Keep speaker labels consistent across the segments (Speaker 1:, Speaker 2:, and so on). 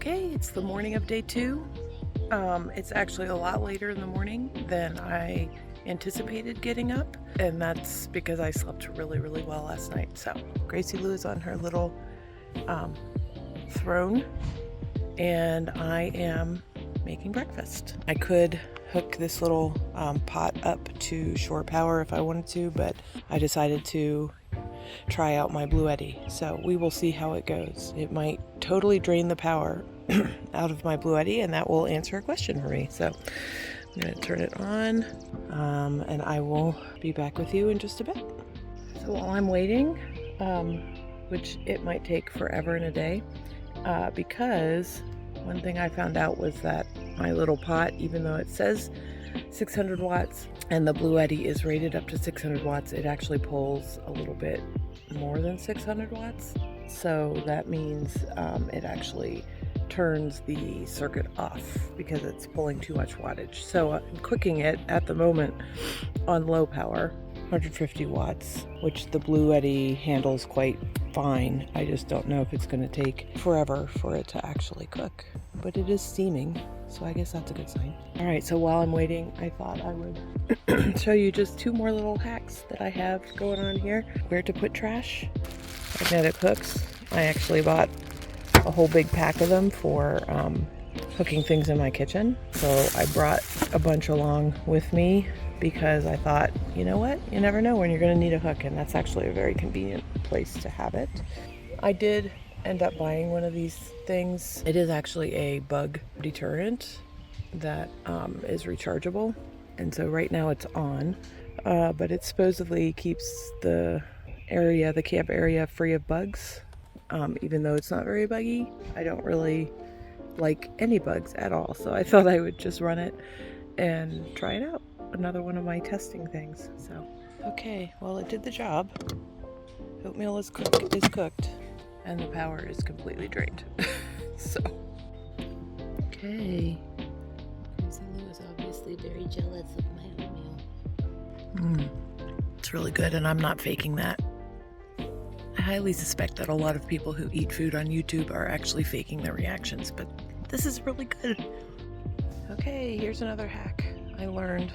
Speaker 1: Okay, it's the morning of day 2. It's actually a lot later in the morning than I anticipated getting up, and that's because I slept really, really well last night. So Gracie Lou is on her little throne, and I am making breakfast. I could hook this little pot up to shore power if I wanted to, but I decided to try out my Bluetti. So we will see how it goes. It might totally drain the power out of my Bluetti, and that will answer a question for me. So I'm going to turn it on, and I will be back with you in just a bit. So while I'm waiting, which it might take forever and a day, because one thing I found out was that my little pot, even though it says 600 watts and the Bluetti is rated up to 600 watts, it actually pulls a little bit more than 600 watts. So that means it actually turns the circuit off because it's pulling too much wattage. So I'm cooking it at the moment on low power, 150 watts, which the Bluetti handles quite fine. I just don't know if it's going to take forever for it to actually cook, but it is steaming, so I guess that's a good sign. All right, so while I'm waiting, I thought I would show you just 2 more little hacks that I have going on here. Where to put trash, magnetic hooks. I actually bought a whole big pack of them for hooking things in my kitchen. So I brought a bunch along with me because I thought, you know what? You never know when you're going to need a hook, and that's actually a very convenient place to have it. I did end up buying one of these things. It is actually a bug deterrent that is rechargeable, and so right now it's on, but it supposedly keeps the camp area free of bugs. Even though it's not very buggy, I don't really like any bugs at all, so I thought I would just run it and try it out. Another one of my testing things. So okay, well, it did the job. Oatmeal is cooked and the power is completely drained. So okay,
Speaker 2: Gracie Lou is obviously very jealous of my oatmeal.
Speaker 1: It's really good, and I'm not faking that. I highly suspect that a lot of people who eat food on YouTube are actually faking their reactions, but this is really good. Okay, here's another hack I learned,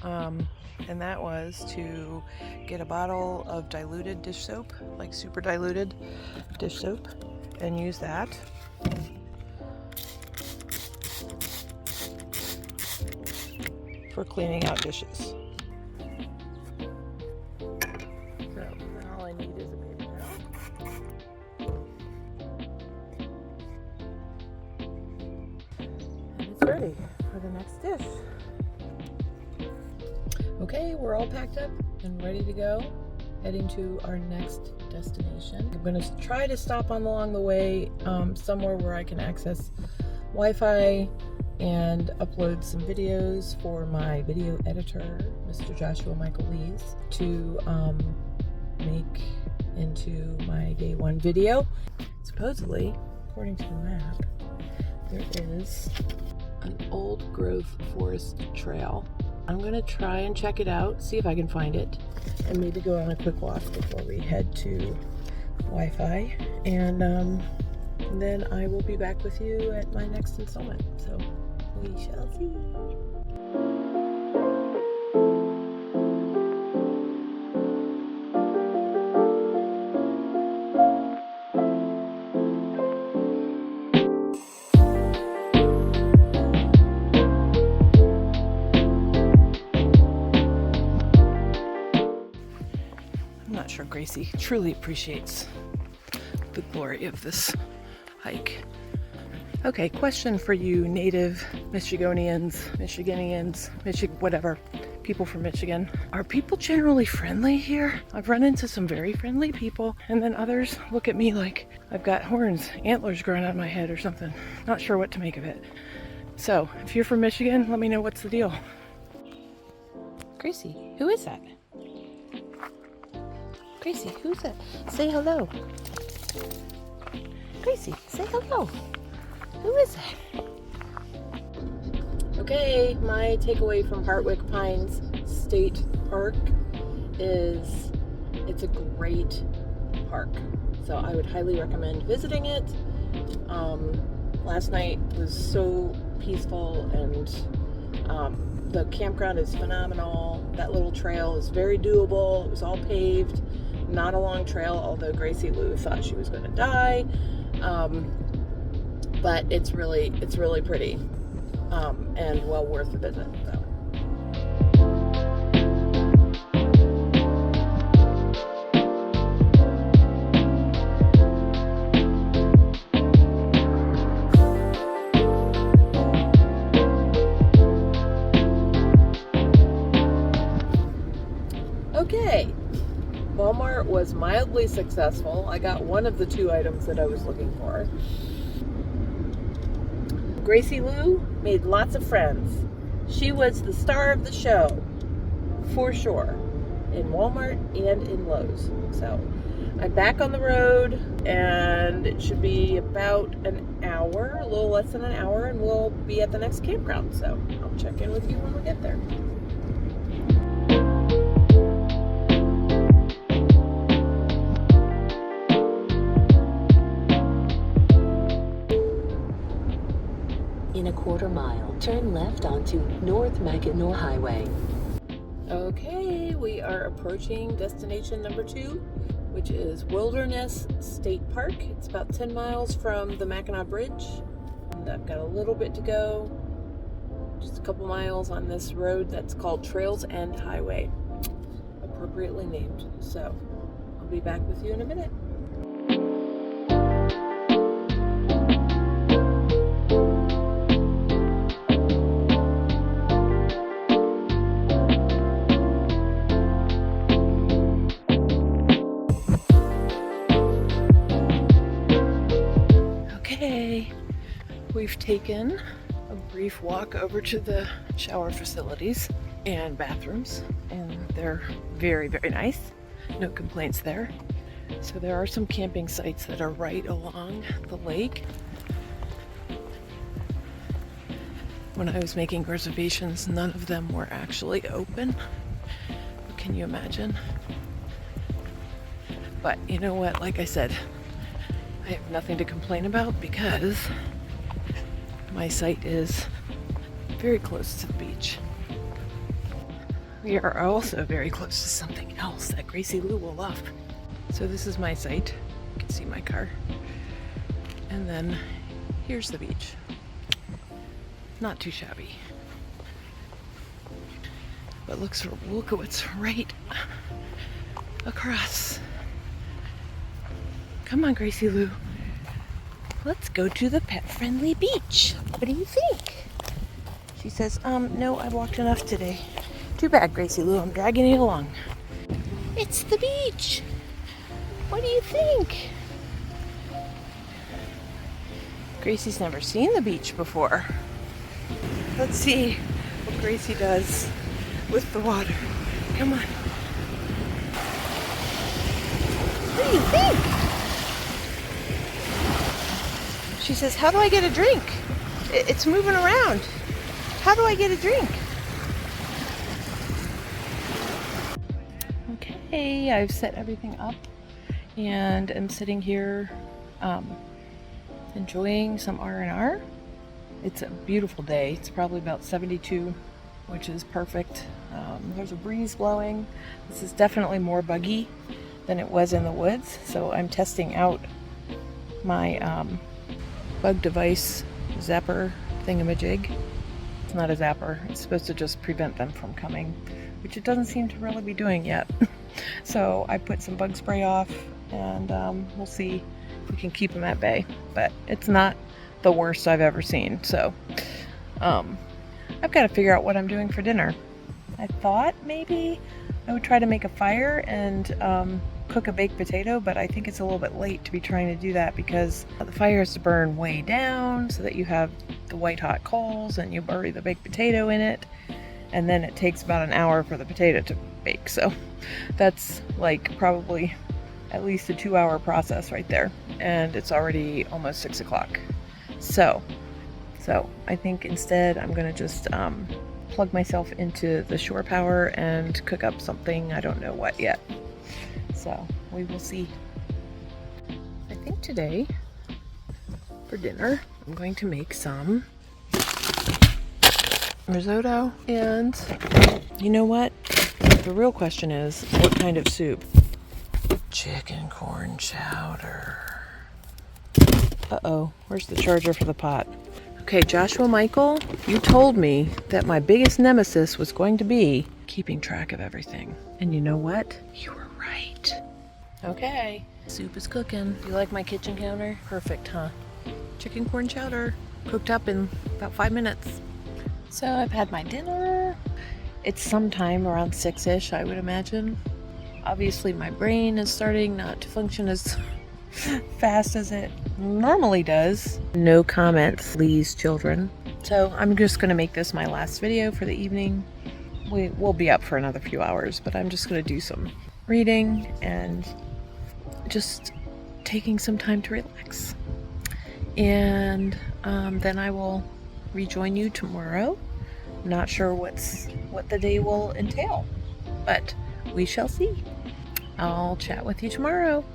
Speaker 1: and that was to get a bottle of diluted dish soap, like super diluted dish soap, and use that. For cleaning out dishes. All I need is a paper towel. And it's ready for the next dish. Okay, we're all packed up and ready to go, heading to our next destination. I'm going to try to stop along the way somewhere where I can access Wi-Fi and upload some videos for my video editor, Mr. Joshua Michael Lees, to make into my day 1 video. Supposedly, according to the map, there is an old growth forest trail. I'm gonna try and check it out, see if I can find it, and maybe go on a quick walk before we head to Wi-Fi, and then I will be back with you at my next installment. So we shall see. I'm not sure Gracie truly appreciates the glory of this hike. Okay, question for you native Michiganians, whatever, people from Michigan. Are people generally friendly here? I've run into some very friendly people, and then others look at me like I've got antlers growing out of my head or something. Not sure what to make of it. So, if you're from Michigan, let me know what's the deal. Gracie, who is that? Gracie, who's that? Say hello. Gracie, say hello. Who is it? Okay, my takeaway from Hartwick Pines State Park is it's a great park. So I would highly recommend visiting it. Last night was so peaceful, and the campground is phenomenal. That little trail is very doable. It was all paved, not a long trail, although Gracie Lou thought she was going to die. But it's really pretty, and well worth the visit. So. Okay, Walmart was mildly successful. I got one of the 2 items that I was looking for. Gracie Lou made lots of friends. She was the star of the show, for sure, in Walmart and in Lowe's. So I'm back on the road, and it should be about an hour, a little less than an hour, and we'll be at the next campground. So I'll check in with you when we get there.
Speaker 2: In a quarter mile, turn left onto North Mackinac Highway.
Speaker 1: Okay, we are approaching destination number 2, which is Wilderness State Park. It's about 10 miles from the Mackinac Bridge. And I've got a little bit to go, just a couple miles on this road that's called Trails End Highway, appropriately named. So I'll be back with you in a minute. Okay, we've taken a brief walk over to the shower facilities and bathrooms, and they're very, very nice. No complaints there. So there are some camping sites that are right along the lake. When I was making reservations, none of them were actually open. Can you imagine? But you know what? Like I said, I have nothing to complain about because my site is very close to the beach. We are also very close to something else that Gracie Lou will love. So this is my site. You can see my car. And then here's the beach. Not too shabby. But look at what's right across. Come on, Gracie Lou. Let's go to the pet-friendly beach. What do you think? She says, no, I walked enough today. Too bad, Gracie Lou. I'm dragging you along. It's the beach. What do you think? Gracie's never seen the beach before. Let's see what Gracie does with the water. Come on. What do you think? She says, how do I get a drink? It's moving around. How do I get a drink? Okay, I've set everything up and I'm sitting here enjoying some R&R. It's a beautiful day. It's probably about 72, which is perfect. There's a breeze blowing. This is definitely more buggy than it was in the woods, so I'm testing out my bug device zapper thingamajig. It's not a zapper. It's supposed to just prevent them from coming, which it doesn't seem to really be doing yet. So I put some bug spray off, and we'll see if we can keep them at bay. But it's not the worst I've ever seen. So I've got to figure out what I'm doing for dinner. I thought maybe I would try to make a fire and cook a baked potato, but I think it's a little bit late to be trying to do that because the fire has to burn way down so that you have the white hot coals and you bury the baked potato in it, and then it takes about an hour for the potato to bake. So that's like probably at least a 2-hour process right there, and it's already almost 6 o'clock. So I think instead I'm gonna just plug myself into the shore power and cook up something. I don't know what yet. So we will see. I think today for dinner I'm going to make some risotto, and you know what? The real question is, what kind of soup? Chicken corn chowder. Uh-oh, where's the charger for the pot? Okay, Joshua Michael, you told me that my biggest nemesis was going to be keeping track of everything. And you know what? You were right. Okay, soup is cooking. Do you like my kitchen counter? Perfect, huh? Chicken corn chowder, cooked up in about 5 minutes. So I've had my dinner. It's sometime around 6-ish, I would imagine. Obviously my brain is starting not to function as fast as it normally does. No comments, please, children. So I'm just going to make this my last video for the evening. We'll be up for another few hours, but I'm just going to do some reading and just taking some time to relax. And then I will rejoin you tomorrow. Not sure what the day will entail, but we shall see. I'll chat with you tomorrow.